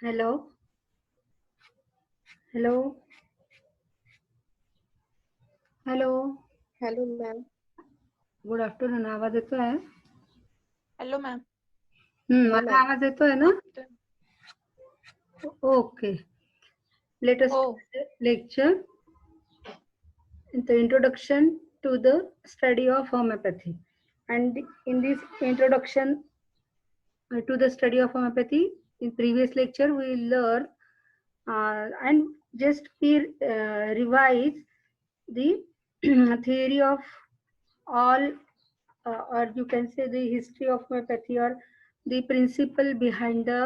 Hello. Hello. Hello. Hello, ma'am. Good afternoon. आवाज येतोय? Hello, ma'am. माझा आवाज येतोय ना? Okay. Let us Oh. start the lecture. The introduction to the study of homeopathy. And in this introduction to the study of homeopathy, in previous lecture we learned and just revise the theory of all, or you can say the history of homeopathy, or the principle behind the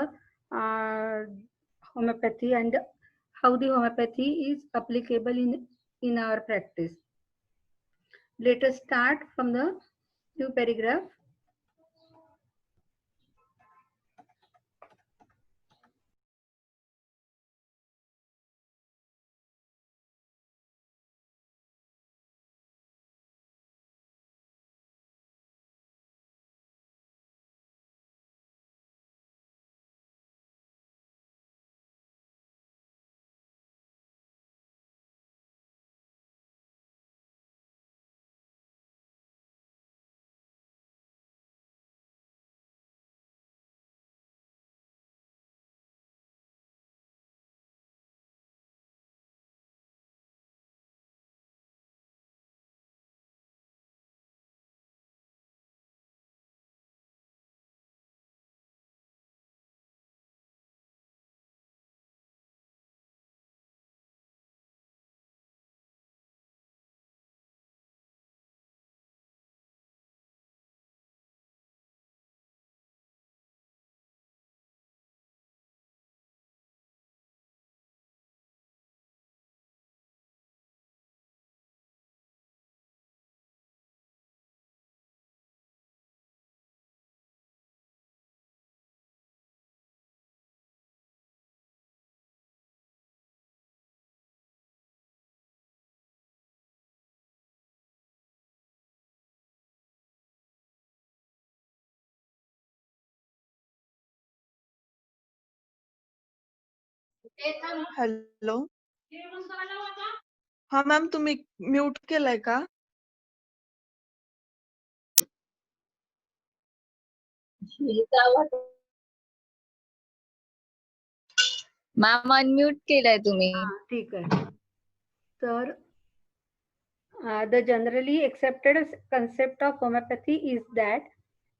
homeopathy, and how the homeopathy is applicable in our practice. Let us start from the new paragraph. Hello. हा ma'am, तुम्ही mute केलाय का? Ma'am unmute केलाय तुम्ही. ठीक आहे. तर the generally accepted concept of homeopathy is that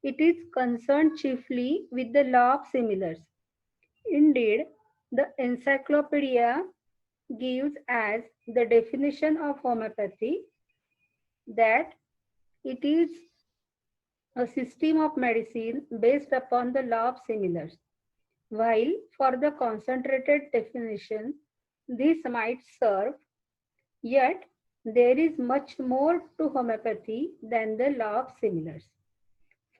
it is concerned chiefly with the law of similars. Indeed, the encyclopedia gives as the definition of homeopathy that it is a system of medicine based upon the law of similars. While for the concentrated definition, this might serve, yet there is much more to homeopathy than the law of similars.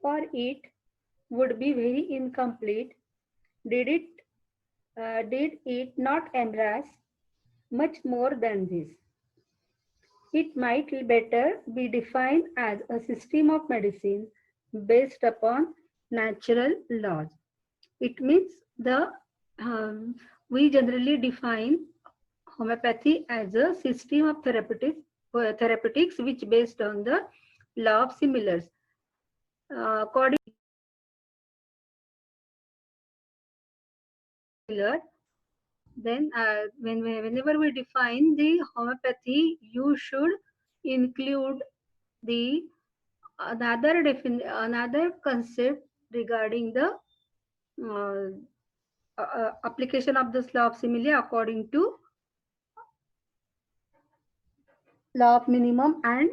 For it would be very incomplete did it not embrace much more than this. It might better be defined as a system of medicine based upon natural laws. It means we generally define homeopathy as a system of therapeutics which based on the law of similars. according then whenever we define the homeopathy, you should include the another concept regarding the application of this law of simile according to law of minimum and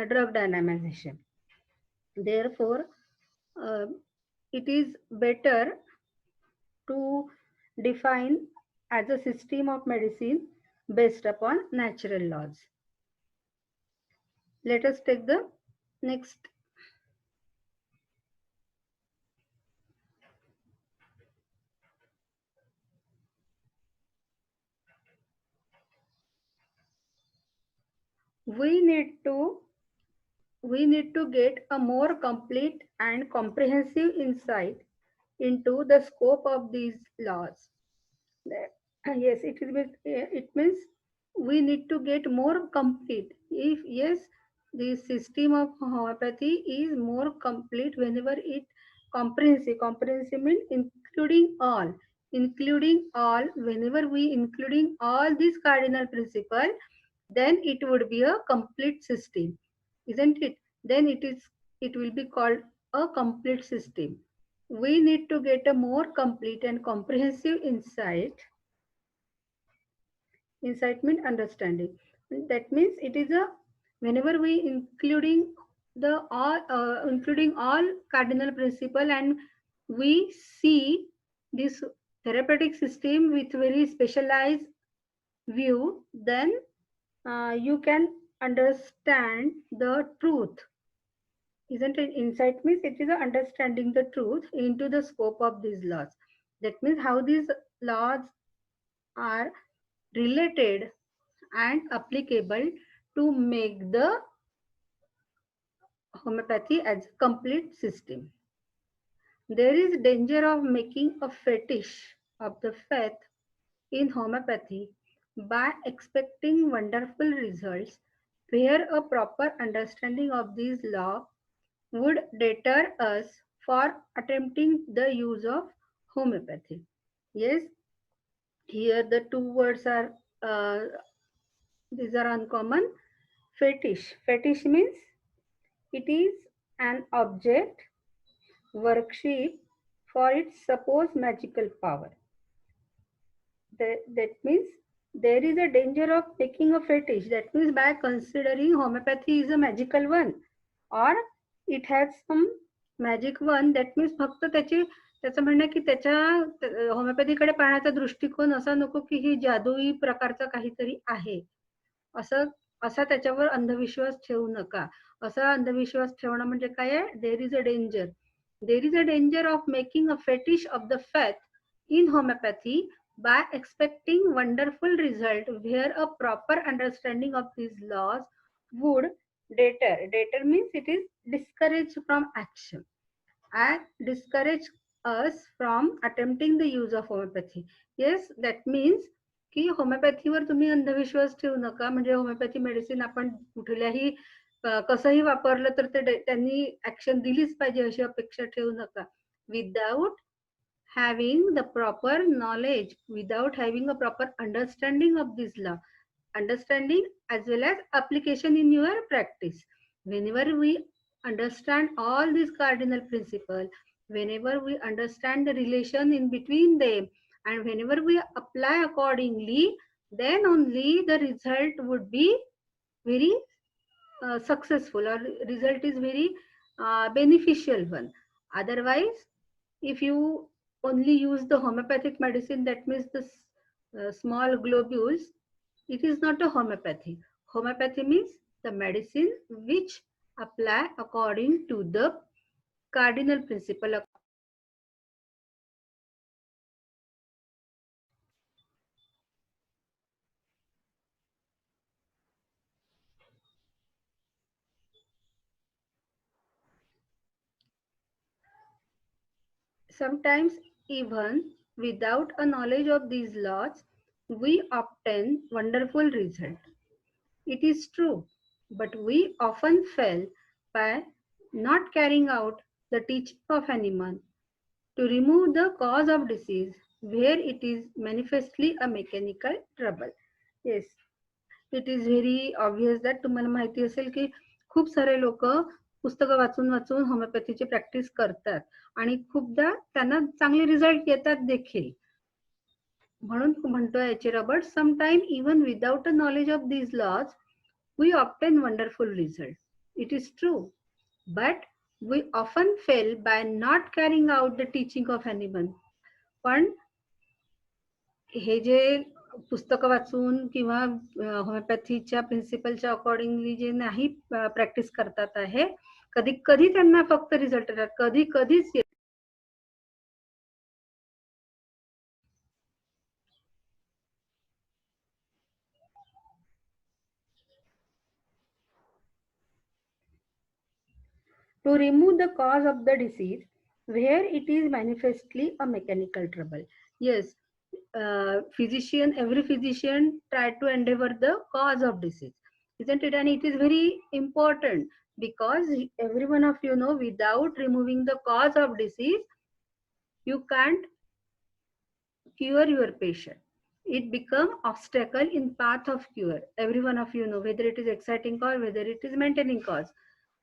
drug dynamization. Therefore, uh, it is better to define as a system of medicine based upon natural laws. Let us take the next. We need to get a more complete and comprehensive insight into the scope of these laws. Yes, it means we need to get more complete. If yes, the system of homeopathy is more complete whenever it comprehensive. Comprehensive means including all. Including all, whenever we including all these cardinal principles, then it would be a complete system, isn't it? Then it will be called a complete system. We need to get a more complete and comprehensive insight means understanding. That means it is a whenever we including all cardinal principle, and we see this therapeutic system with very specialized view, then you can understand the truth, isn't it? Insight means it is a understanding the truth into the scope of these laws. That means how these laws are related and applicable to make the homeopathy as a complete system. There is danger of making a fetish of the faith in homeopathy by expecting wonderful results, where a proper understanding of this law would deter us for attempting the use of homeopathy. Yes, here the two words are these are uncommon. Fetish. Fetish means it is an object worship for its supposed magical power. That means there is a danger of taking a fetish. That means by considering homeopathy is a magical one or it has some magic one. That means फक्त त्याचं म्हणणं की त्याच्या होमिओपॅथीकडे पाहण्याचा दृष्टिकोन असा नको की ही जादुई प्रकारचा काहीतरी आहे असं असा त्याच्यावर अंधविश्वास ठेवू नका. असा अंधविश्वास ठेवणं म्हणजे काय आहे? There is a danger of making a fetish of the faith in homeopathy by expecting wonderful result where a proper understanding of these laws would deter means it is discourage from action and discourage us from attempting the use of homeopathy. Yes, that means की होमिओपॅथीवर तुम्ही अंधविश्वास ठेवू नका. म्हणजे homoeopathy medicine आपण कुठल्याही कसंही वापरलं तर त्यांनी ऍक्शन दिलीच पाहिजे अशी अपेक्षा ठेवू नका. Without having the proper knowledge, without having a proper understanding of this law, understanding as well as application in your practice. Whenever we understand all these cardinal principles, whenever we understand the relation in between them, and whenever we apply accordingly, then only the result would be very successful, or result is very beneficial one. Otherwise, if you only use the homeopathic medicine, that means the small globules, it is not a homeopathy. Homeopathy means the medicine which apply according to the cardinal principle. Sometimes even without a knowledge of these laws, we obtain wonderful result. It is true, but we often fail by not carrying out the teaching of anyone to remove the cause of disease where it is manifestly a mechanical trouble. Yes, it is very obvious that तुम्हाला माहिती असेल की खूप सारे लोक पुस्तकं वाचून वाचून होमिओपॅथीची प्रॅक्टिस करतात आणि खूपदा त्यांना चांगले रिझल्ट येतात देखील. म्हणून म्हणतोय H A Robert, sometime even without a knowledge of these laws we obtain wonderful result. It is true, but we often fail by not carrying out the teaching of anyone. पण हे जे पुस्तकं वाचून किंवा होमिओपॅथीच्या प्रिन्सिपलच्या accordingly जे नाही practice करतात आहे, कधी कधी त्यांना फक्त रिझल्ट येतात, कधी कधीच येत. To remove the cause of the disease where it is manifestly a mechanical trouble. Yes, every physician try to endeavor the cause of disease, isn't it? And it is very important because every one of you know, without removing the cause of disease, you can't cure your patient. It become obstacle in path of cure. Every one of you know, whether it is exciting cause, whether it is maintaining cause.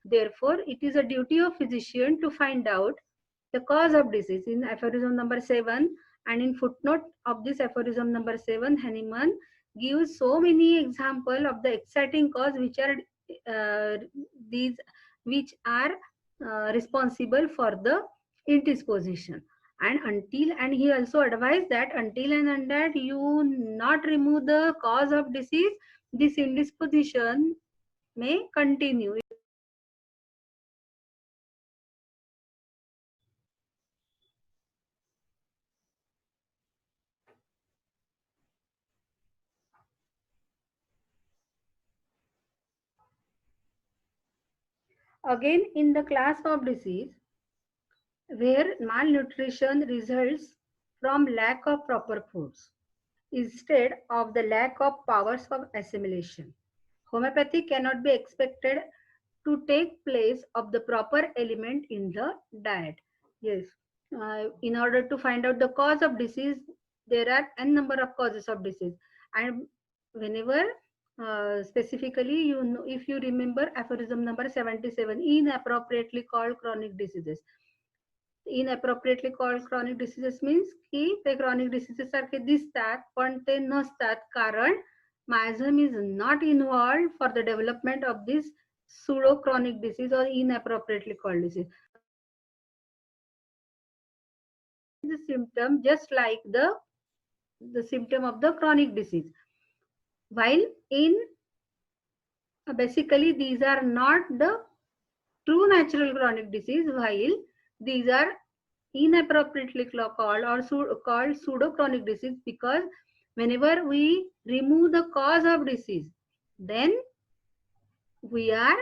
Therefore, it is a duty of physician to find out the cause of disease. In aphorism number 7 and in footnote of this aphorism number 7, Hahnemann gives so many examples of the exciting cause which are responsible for the indisposition. And he also advised that until and until you not remove the cause of disease, this indisposition may continue. Again, in the class of disease where malnutrition results from lack of proper foods instead of the lack of powers of assimilation, homeopathy cannot be expected to take place of the proper element in the diet. Yes, in order to find out the cause of disease, there are n number of causes of disease, and whenever specifically, you know, if you remember aphorism number 77, inappropriately called chronic diseases. Inappropriately called chronic diseases means की ते chronic diseases सारखे दिसतात पण ते नसतात, कारण miasm is not involved for the development of this pseudo chronic disease or inappropriately called disease. The symptom just like the symptom of the chronic disease, while in basically these are not the true natural chronic disease, while these are inappropriately called or called pseudo chronic disease, because whenever we remove the cause of disease, then we are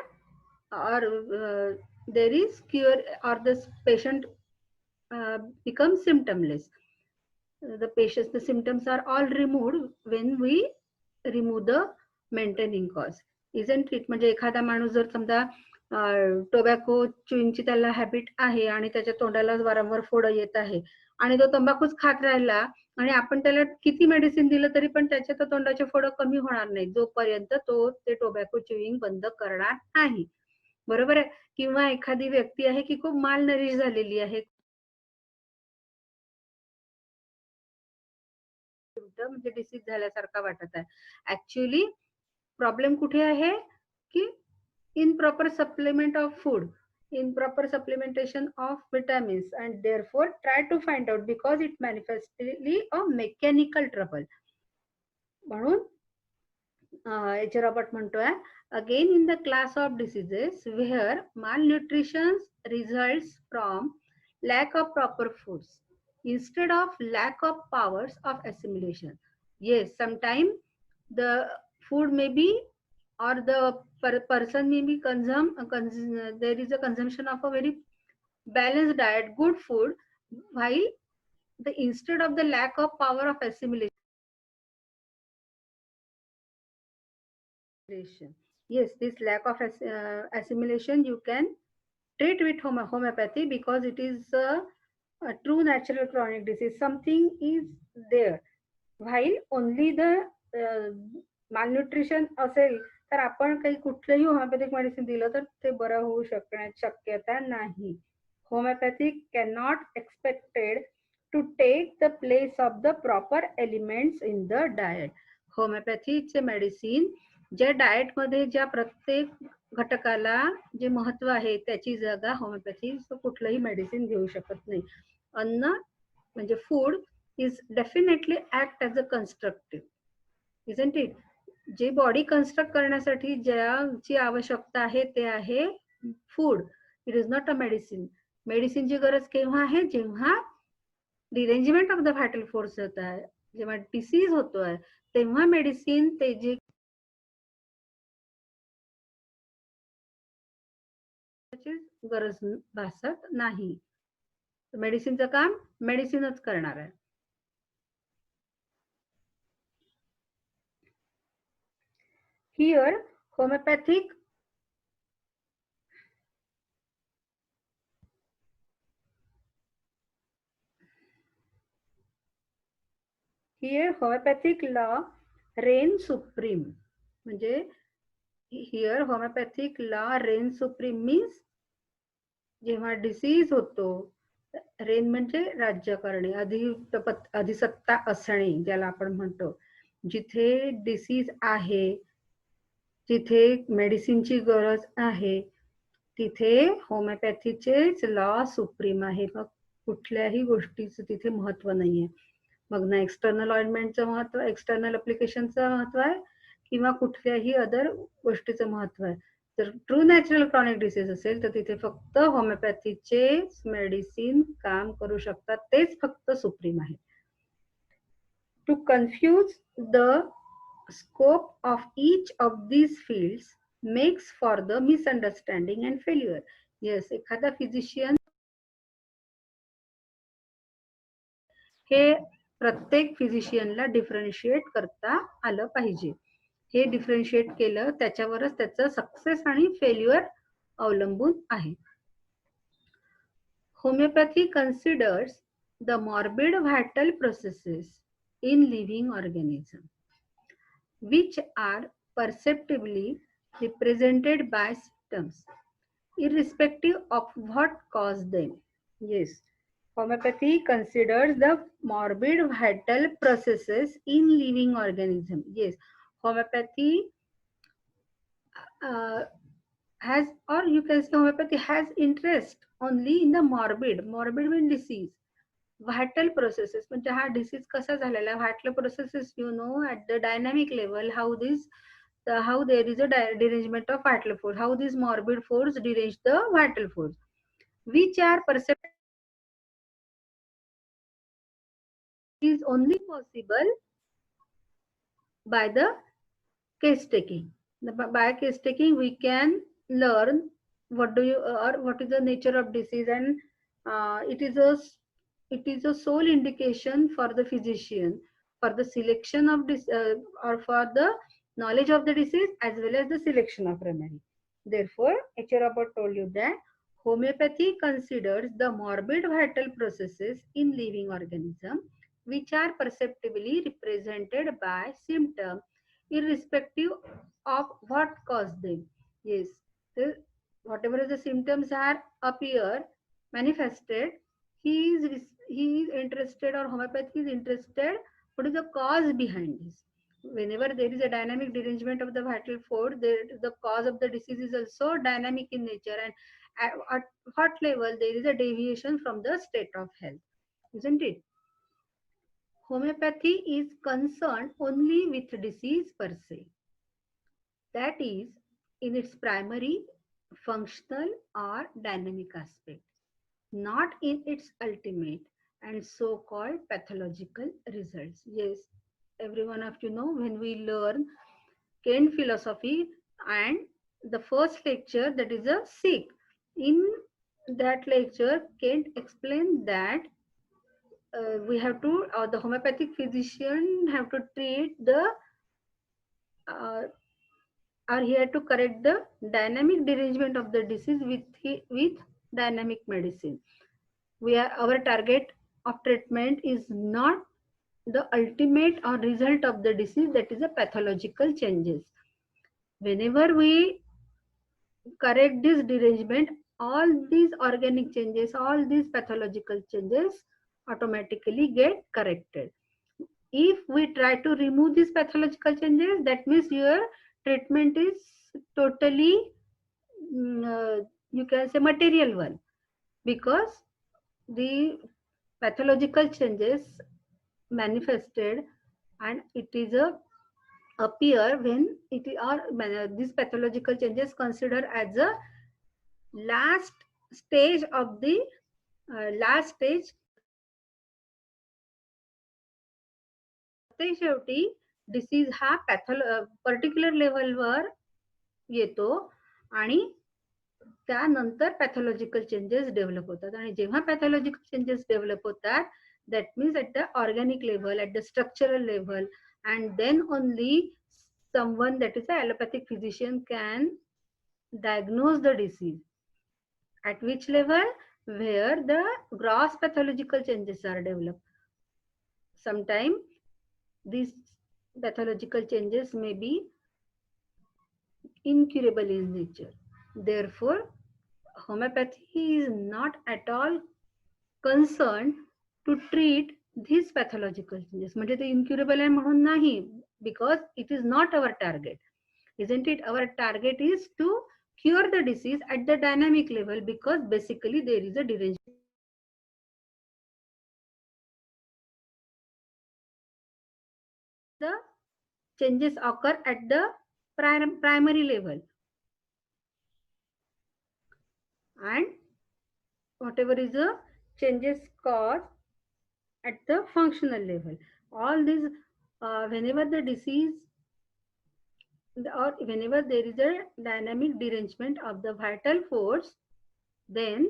or there is cure or the patient becomes symptomless. The symptoms are all removed when we remove the maintaining cause, isn't it? म्हणजे एखादा माणूस जर समजा tobacco च्युइंगची त्याला habit आहे आणि त्याच्या तोंडाला वारंवार फोड येत आहे आणि तो तंबाखूच खात राहिला आणि आपण त्याला किती मेडिसिन दिलं तरी पण त्याच्या तोंडाचे फोड कमी होणार नाही जोपर्यंत तो ते टोबॅको च्युइंग बंद करणार नाही, बरोबर आहे? किंवा एखादी व्यक्ती आहे की खूप माल नरिश झालेली आहे, म्हणजे डिसीज झाल्यासारखा वाटत आहे. ऍक्च्युअली प्रॉब्लेम कुठे आहे की improper supplement of food, improper supplementation of vitamins, and therefore try to find out because it manifestly a mechanical trouble. म्हणून एच रॉबर्ट म्हणतोय, again in the class of diseases where malnutrition results from lack of proper foods instead of lack of powers of assimilation. Yes, sometimes the food may be or the person may be there is a consumption of a very balanced diet, good food, while instead of the lack of power of assimilation. Yes, this lack of assimilation you can treat with homeopathy because it is a true natural chronic disease. Something is there. While only the malnutrition असेल तर आपण काही कुठलंही homeopathic medicine दिलं तर ते बरं होऊ शकण्याची शक्यता नाही. Homeopathic cannot expected to take the place of the proper elements in the diet. होमिओपॅथीचे मेडिसिन ज्या डाएट मध्ये ज्या प्रत्येक घटकाला जे महत्व आहे त्याची जागा होमिओपॅथी कुठलंही मेडिसिन घेऊ शकत नाही. अन्न म्हणजे food is definitely act as a constructive, isn't it? जे बॉडी कन्स्ट्रक्ट करण्यासाठी ज्याची आवश्यकता आहे ते आहे food. It is not a medicine. मेडिसिनची गरज केव्हा आहे? जेव्हा derangement of the vital force होत आहे, जेव्हा डिसीज होतोय तेव्हा मेडिसिन ते जे गरज भासत नाही. मेडिसिनचं काम मेडिसिनच करणार आहे. Here, homeopathic law reign supreme. म्हणजे here homeopathic law reign supreme means जेव्हा डिसीज होतो, रेन म्हणजे राज्य करणे, अधिसत्ता असणे ज्याला आपण म्हणतो. जिथे डिसीज आहे, जिथे मेडिसिनची गरज आहे, तिथे होमिओपॅथीचेच लॉ सुप्रीम आहे. मग कुठल्याही गोष्टीचं तिथे महत्व नाहीये. मग ना एक्सटर्नल ऑइंटमेंटचं महत्व, एक्सटर्नल अप्लिकेशनचं महत्व आहे किंवा कुठल्याही अदर गोष्टीचं महत्व आहे. जर ट्रू नॅचरल क्रॉनिक डिसीज असेल तर तिथे फक्त होमिओपॅथीचेच मेडिसिन काम करू शकतात, तेच फक्त सुप्रीम आहे. To confuse the scope of each of these fields makes for the misunderstanding and failure. Yes, एखादा फिजिशियन हे प्रत्येक फिजिशियनला डिफरन्शिएट करता आलं पाहिजे. हे डिफरन्शिएट केलं त्याच्यावरच त्याचं सक्सेस आणि फेल्युअर अवलंबून आहे. Homoeopathy considers the morbid vital processes in living organism which are perceptibly represented by symptoms, irrespective of what caused them. Yes, homeopathy considers the morbid vital processes in living organism. Yes, homeopathy has, or you can say homeopathy has interest only in the morbid means disease. Vital processes म्हणजे हा disease कसा झालेला, vital processes you know at the dynamic level, how there is a derangement of vital force, how this morbid force derange the vital force, which are perceived is only possible by the case taking. By case taking we can learn what is the nature of disease, and it is a sole indication for the physician for the selection of this or for the knowledge of the disease as well as the selection of remedy. Therefore, H. Robert told you that homeopathy considers the morbid vital processes in living organism which are perceptibly represented by symptoms irrespective of what caused them. Yes, whatever the symptoms are appear manifested, he is interested, or homeopathy is interested what is the cause behind this. Whenever there is a dynamic derangement of the vital force, the cause of the disease is also dynamic in nature, and at what level there is a deviation from the state of health, isn't it? Homeopathy is concerned only with disease per se, that is in its primary functional or dynamic aspect, not in its ultimate and so-called pathological results. Yes, every one of you know, when we learn Kant philosophy and the first lecture, that is a sick, in that lecture Kant explained that we have to, the homeopathic physician have to treat the are here to correct the dynamic derangement of the disease with dynamic medicine. Our target of treatment is not the ultimate or result of the disease, that is a pathological changes. Whenever we correct this derangement, all these organic changes, all these pathological changes automatically get corrected. If we try to remove these pathological changes, that means your treatment is totally, you can say, material one, because the pathological changes manifested, and it is a appear when it are these pathological changes considered as a last stage of the last stage. ते शेवटी disease हा particular लेवलवर येतो आणि त्यानंतर pathological changes develop होतात. आणि जेव्हा पॅथॉलॉजिकल चेंजेस डेव्हलप होतात, that means at the organic level, at the structural level, and then only someone, that is an allopathic physician, can diagnose the disease. At which level? Where the gross pathological changes are developed. Sometimes these pathological changes may be incurable in nature. Therefore, homeopathy is not at all concerned to treat these pathological changes. म्हणजे ते incurable आहे म्हणून नाही, because it is not our target. Isn't it? Our target is to cure the disease at the dynamic level, because basically there is a derangement. The changes occur at the primary level, and whatever is the changes caused at the functional level. All these, whenever the disease or whenever there is a dynamic derangement of the vital force, then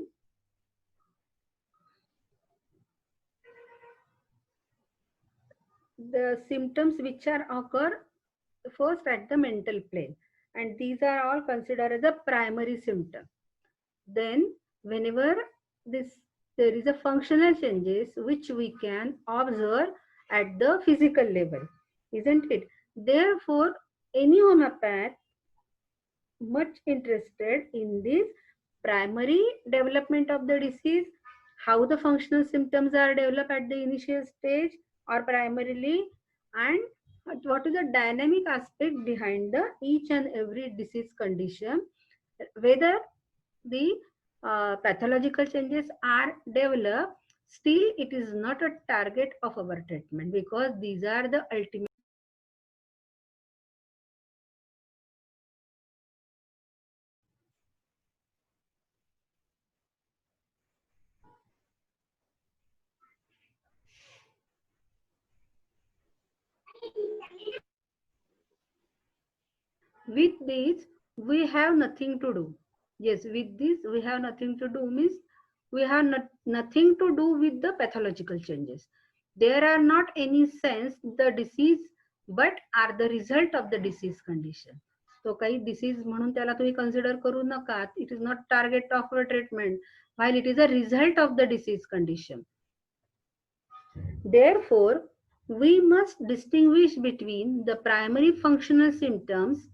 the symptoms which are occur first at the mental plane, and these are all considered as a primary symptom. Then whenever there is a functional changes which we can observe at the physical level, isn't it? Therefore, any homeopath much interested in this primary development of the disease, how the functional symptoms are developed at the initial stage or primarily, and what is the dynamic aspect behind the each and every disease condition, whether the pathological changes are developed. Still, it is not a target of our treatment, because these are the ultimate. With this, we have nothing to do. Yes, with this, we have nothing to do means we have nothing to do with the pathological changes. There are not any sense the disease, but are the result of the disease condition. तो काही disease म्हणून त्याला तुम्ही consider करू नका. It is not target of our treatment, while it is a result of the disease condition. Therefore, we must distinguish between the primary functional symptoms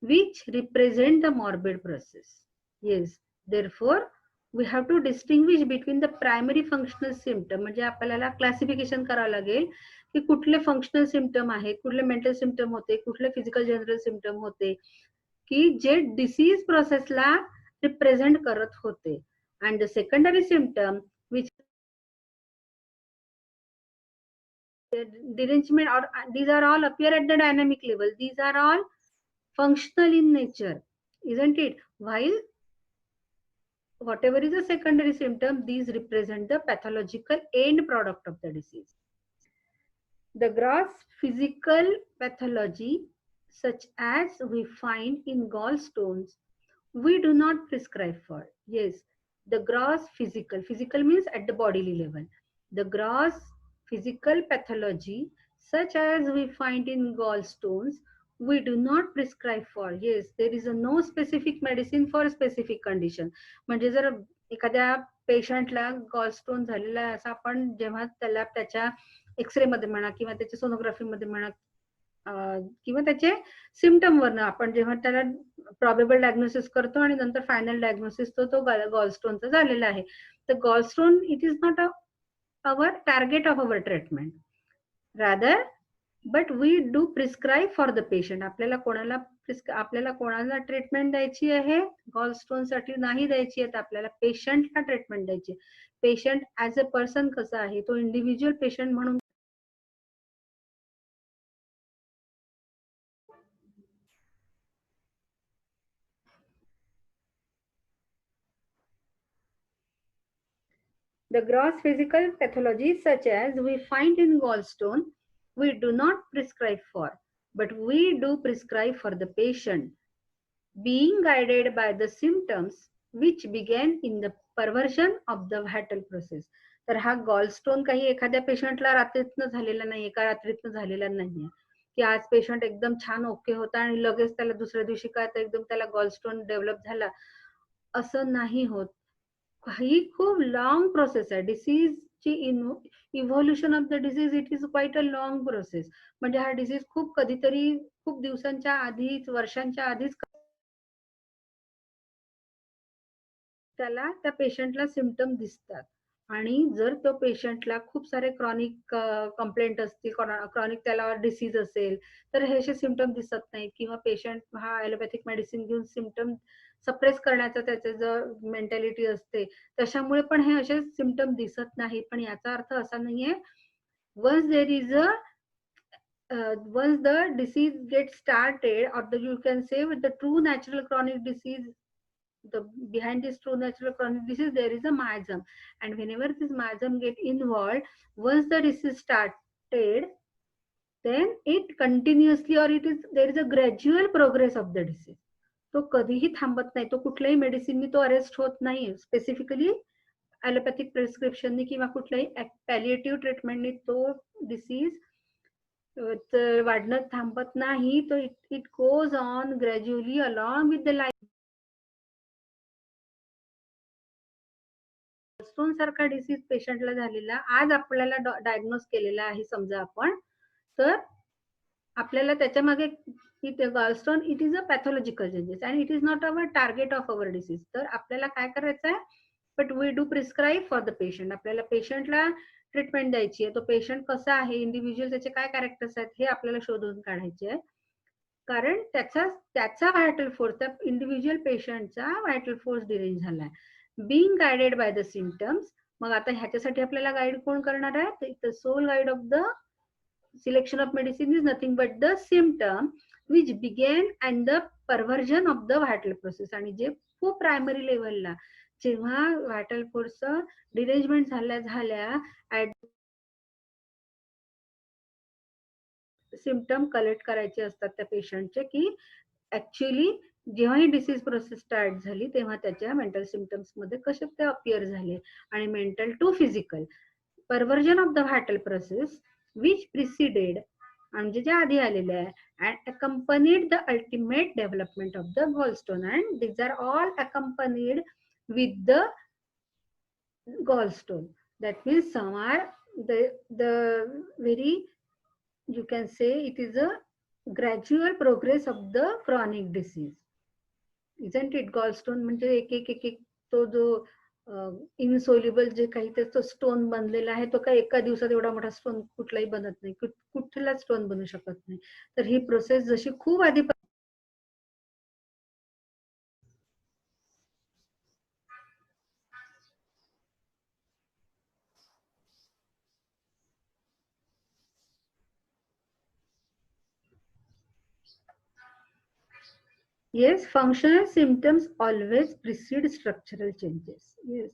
which represent the morbid process. Yes, therefore, we have to distinguish between the primary functional symptom. म्हणजे आपल्याला classification करावं लागेल की कुठले functional symptom आहेत, कुठले mental symptom होते, कुठले फिजिकल जनरल सिम्पटम होते, की जे डिसीज प्रोसेसला रिप्रेझेंट करत होते. And the secondary symptom which derangement, or these are all appear at the dynamic level. These are all functional in nature, isn't it? While whatever is a secondary symptom, these represent the pathological end product of the disease. The gross physical pathology, such as we find in gallstones, we do not prescribe for. Yes, the gross physical means at the bodily level. The gross physical pathology, such as we find in gallstones, we do not prescribe for. Yes, there is a no specific medicine for specific condition. म्हणजे जर एखाद्या पेशंटला gallstone झालेला आहे असं आपण जेव्हा त्याला त्याच्या एक्सरे मध्ये म्हणा किंवा त्याच्या सोनोग्राफी मध्ये म्हणा किंवा त्याचे सिम्पटम वरनं आपण जेव्हा त्याला प्रॉबेबल डायग्नोसिस करतो आणि नंतर फायनल डायग्नोसिस तो गॉलस्टोनचा झालेला आहे. तर gallstone it is not our target of our treatment, rather but we do prescribe for the patient. आपल्याला कोणाला ट्रीटमेंट द्यायची आहे गॉलस्टोन साठी नाही द्यायची आहे, आपल्याला पेशंटला ट्रीटमेंट द्यायची. पेशंट ऍज अ पर्सन कसा आहे तो इंडिव्हिज्युअल पेशंट म्हणून the gross physical pathologies such as we find in gallstone, we do not prescribe for, but we do prescribe for the patient, being guided by the symptoms which began in the perversion of the vital process. तर हा gallstone काही एखाद्या पेशंटला रात्रीतनं झालेला नाही, एका रात्रीतनं झालेला नाहीये की आज पेशंट एकदम छान ओके होता आणि लगेच त्याला दुसऱ्या दिवशी काय तर एकदम त्याला गॉलस्टोन डेव्हलप झाला, असं नाही होत. ही खूप लॉंग प्रोसेस आहे. डिसीजची evolution of the disease it is quite a long process. म्हणजे हा डिसीज खूप कधीतरी खूप दिवसांच्या आधीच वर्षांच्या आधीच त्याला त्या पेशंटला सिम्पटम दिसतात. आणि जर तो पेशंटला खूप सारे क्रॉनिक कंप्लेंट असतील, क्रॉनिक त्याला डिसीज असेल तर हे असे सिम्पटम दिसत नाही किंवा पेशंट हा ॲलोपॅथिक मेडिसिन घेऊन सिम्पटम सप्रेस करण्याचा त्याचे जो मेंटॅलिटी असते त्याच्यामुळे पण हे असे सिम्पटम दिसत नाही. पण याचा अर्थ असा नाहीये once there is a once the disease gets started or the you can say with the true natural chronic disease, the behind this true natural chronic disease there is a miasm, and whenever this miasm get involved, once the disease started then it continuously or it is there is a gradual progress of the disease. तो कधीही थांबत नाही, तो कुठल्याही मेडिसिननी तो arrest होत नाही. Specifically allopathic प्रिस्क्रिप्शननी किंवा कुठल्याही पॅलिएटिव्ह ट्रीटमेंटनी तो डिसीज वाढणं थांबत नाही. तो it goes on gradually along with the life. Gallstone सारखा डिसीज पेशंटला झालेला आज आपल्याला डायग्नोज केलेला आहे समजा आपण, तर आपल्याला त्याच्या मागे gallstone it is a pathological changes and it is not our target of our disease. तर आपल्याला काय करायचं आहे, but we do prescribe for the patient. आपल्याला पेशंटला ट्रीटमेंट द्यायची आहे. तो पेशंट कसा आहे, इंडिव्हिज्युअल त्याचे काय कॅरेक्टर्स आहेत हे आपल्याला शोधून काढायचे आहे. कारण त्याचा व्हायटल फोर्स, त्या इंडिव्हिज्युअल पेशंटचा व्हायटल फोर्स डिरेंज झालाय. Being guided by the symptoms. मग आता ह्याच्यासाठी आपल्याला गाईड कोण करणार आहे, the sole guide of the selection of medicine is nothing but the symptom which began and the perversion of the vital process. आणि जे खूप प्रायमरी लेवलला जेव्हा व्हायटल फोर्स डिरेंजमेंट झाल्या सिम्पटम कलेक्ट करायचे असतात त्या पेशंटचे की ऍक्च्युअली जेव्हा ही डिसीज प्रोसेस स्टार्ट झाली तेव्हा त्याच्या मेंटल सिम्पटम्स मध्ये कसे ते अपियर झाले. आणि mental to physical perversion of the vital process which preceded म्हणजे जे आधी आलेले आहे and accompanied the ultimate development of the gallstone, and these are all accompanied with the gallstone. That means some are the very, you can say it is a gradual progress of the chronic disease, isn't it? Gallstone म्हणजे एक तो जो insoluble जे काही त्याचा stone बनलेला आहे तो काही एका दिवसात एवढा मोठा स्टोन कुठलाही बनत नाही, कुठला स्टोन बनू शकत नाही. तर ही प्रोसेस जशी खूप आधी Yes, functional symptoms always precede structural changes. Yes.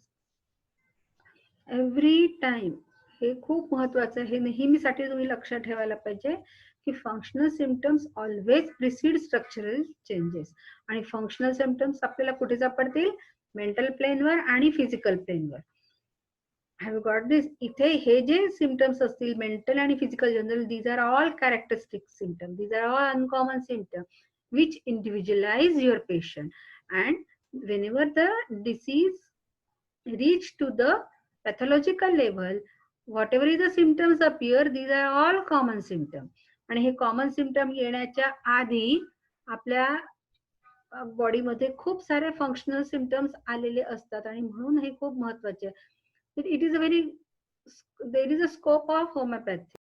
Every time. हे खूप महत्वाचं आहे, हे नेहमीसाठी तुम्ही लक्षात ठेवायला पाहिजे की functional symptoms always precede structural changes. आणि फंक्शनल सिम्पटम्स आपल्याला कुठे सापडतील, मेंटल प्लेनवर आणि फिजिकल प्लेनवर. Have got this. इथे हे जे सिम्पटम्स असतील मेंटल आणि physical general, these are all characteristic symptom, these are all uncommon symptom which individualize your patient, and whenever the disease reach to the pathological level, whatever is the symptoms appear, these are all common symptom. आणि हे common symptom येण्याच्या आधी आपल्या बॉडीमध्ये खूप सारे functional symptoms आलेले असतात, आणि म्हणून हे खूप महत्वाचे आहे. It is a very, there is a scope of homoeopathy.